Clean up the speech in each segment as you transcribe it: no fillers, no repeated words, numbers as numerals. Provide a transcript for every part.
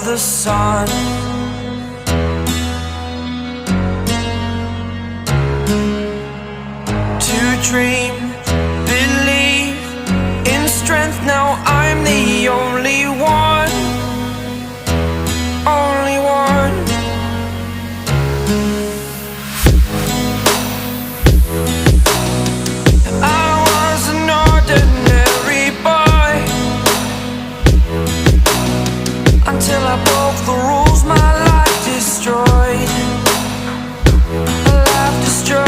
the sun. To dream, believe in strength. Now I'm the only one, only one. I was an ordinary boy until I broke the rules. My life destroyed, a life destroyed.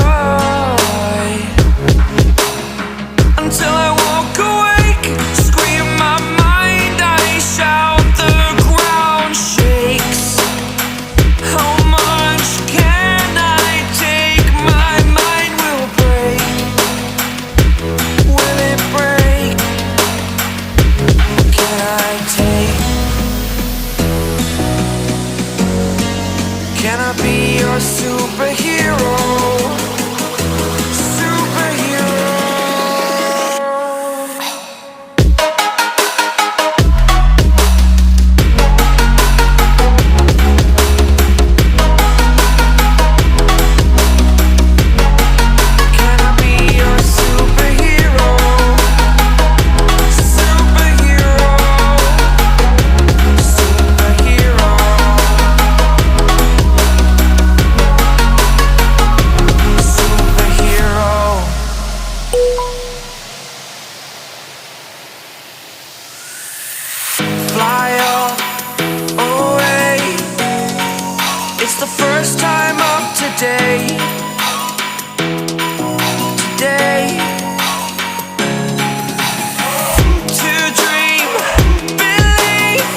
Until I walk awake, scream my mind, I shout, the ground shakes. How much can I take? My mind will break. Will it break? Can I take? Can I be your superhero? Fly away. It's the first time of today. Today. To dream, believe.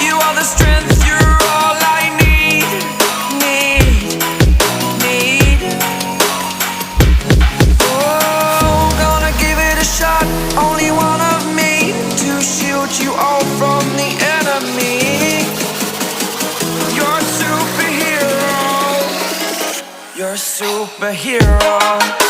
You are the strength, you're all I need. Oh, gonna give it a shot. Only one of me to shield you all from the enemy. You're a superhero. You're a superhero.